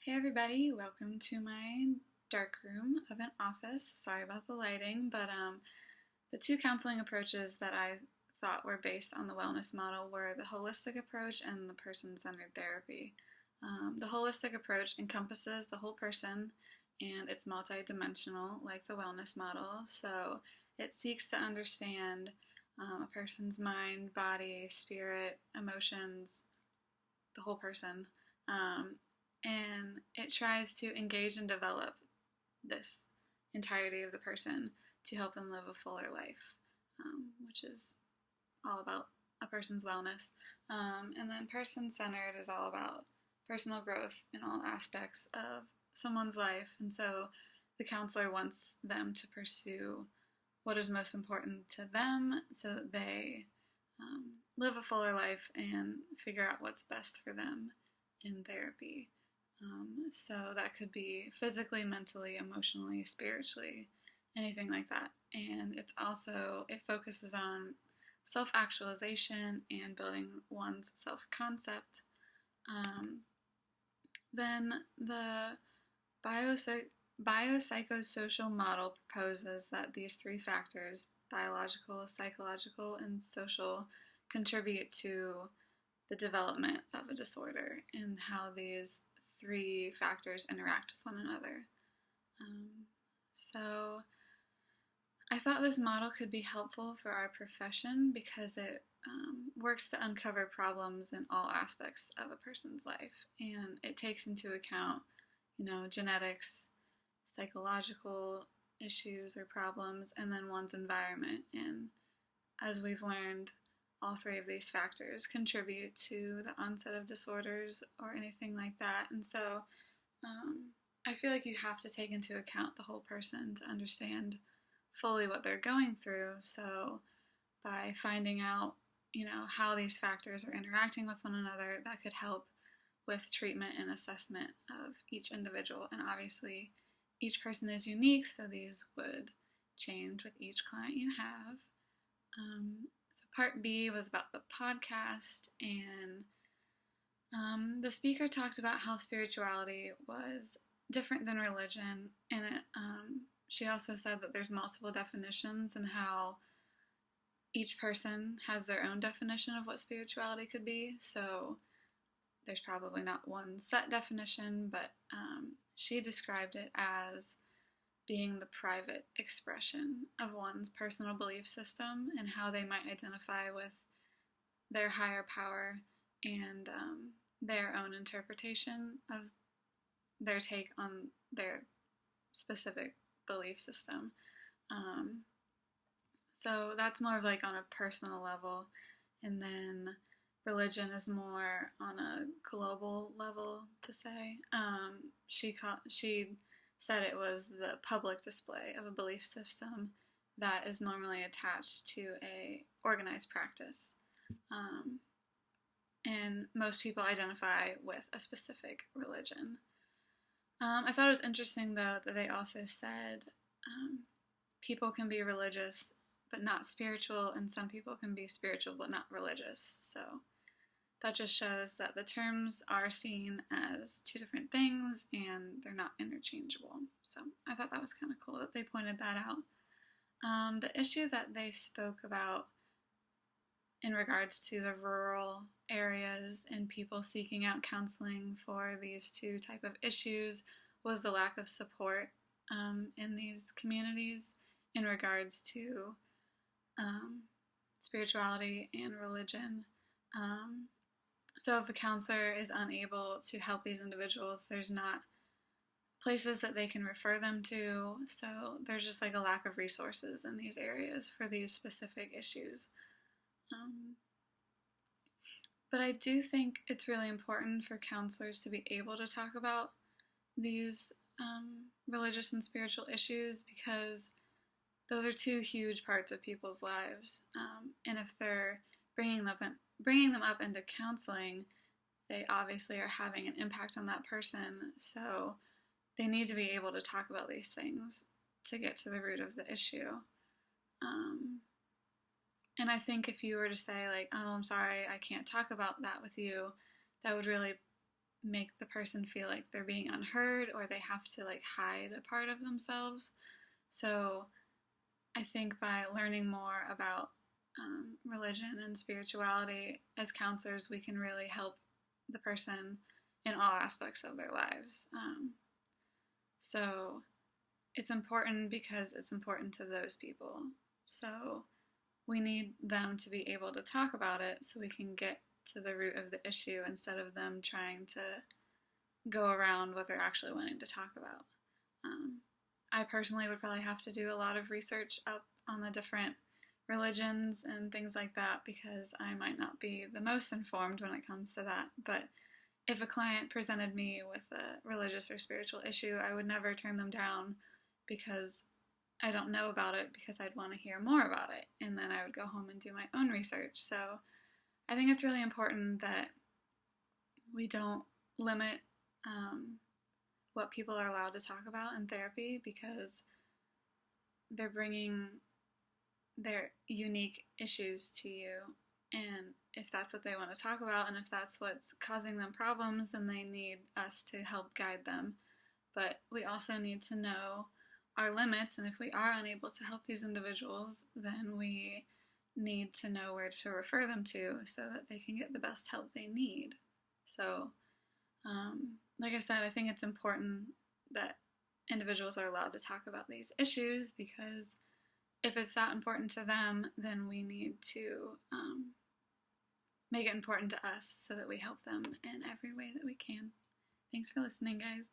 Hey everybody, welcome to my dark room of an office. Sorry about the lighting, but the two counseling approaches that I thought were based on the wellness model were the holistic approach and the person-centered therapy. The holistic approach encompasses the whole person and it's multidimensional, like the wellness model. So it seeks to understand a person's mind, body, spirit, emotions, the whole person. Um, and it tries to engage and develop this entirety of the person to help them live a fuller life, which is all about a person's wellness. And then person centered is all about personal growth in all aspects of someone's life. And so the counselor wants them to pursue what is most important to them so that they live a fuller life and figure out what's best for them in therapy. So that could be physically, mentally, emotionally, spiritually, anything like that. And it focuses on self actualization and building one's self concept. Then the biopsychosocial model proposes that these three factors, biological, psychological, and social, contribute to the development of a disorder and how these three factors interact with one another. So I thought this model could be helpful for our profession because it works to uncover problems in all aspects of a person's life, and it takes into account, genetics, psychological issues or problems, and then one's environment. And as we've learned, all three of these factors contribute to the onset of disorders or anything like that. And so I feel like you have to take into account the whole person to understand fully what they're going through. So by finding out, how these factors are interacting with one another, that could help with treatment and assessment of each individual. And obviously, each person is unique, so these would change with each client you have. So part B was about the podcast, and the speaker talked about how spirituality was different than religion, and she also said that there's multiple definitions and how each person has their own definition of what spirituality could be. So there's probably not one set definition, but she described it as being the private expression of one's personal belief system and how they might identify with their higher power and their own interpretation of their take on their specific belief system. So that's more of like on a personal level, and then religion is more on a global level to say. She said it was the public display of a belief system that is normally attached to a organized practice. And most people identify with a specific religion. I thought it was interesting, though, that they also said people can be religious but not spiritual, and some people can be spiritual but not religious. So that just shows that the terms are seen as two different things and they're not interchangeable. So I thought that was kind of cool that they pointed that out. The issue that they spoke about in regards to the rural areas and people seeking out counseling for these two type of issues was the lack of support in these communities in regards to spirituality and religion. So if a counselor is unable to help these individuals, there's not places that they can refer them to. So there's just like a lack of resources in these areas for these specific issues. But I do think it's really important for counselors to be able to talk about these religious and spiritual issues because those are two huge parts of people's lives. And if they're bringing them up into counseling, they obviously are having an impact on that person. So they need to be able to talk about these things to get to the root of the issue. And I think if you were to say, like, oh, I'm sorry, I can't talk about that with you, that would really make the person feel like they're being unheard or they have to like hide a part of themselves. So I think by learning more about religion and spirituality as counselors, we can really help the person in all aspects of their lives. So it's important because it's important to those people. So we need them to be able to talk about it so we can get to the root of the issue instead of them trying to go around what they're actually wanting to talk about. I personally would probably have to do a lot of research up on the different religions and things like that because I might not be the most informed when it comes to that. But if a client presented me with a religious or spiritual issue, I would never turn them down because I don't know about it, because I'd want to hear more about it. And then I would go home and do my own research. So I think it's really important that we don't limit what people are allowed to talk about in therapy because they're bringing their unique issues to you. And if that's what they want to talk about and if that's what's causing them problems, then they need us to help guide them. But we also need to know our limits, and if we are unable to help these individuals, then we need to know where to refer them to so that they can get the best help they need. So, like I said, I think it's important that individuals are allowed to talk about these issues because if it's that important to them, then we need to make it important to us so that we help them in every way that we can. Thanks for listening, guys.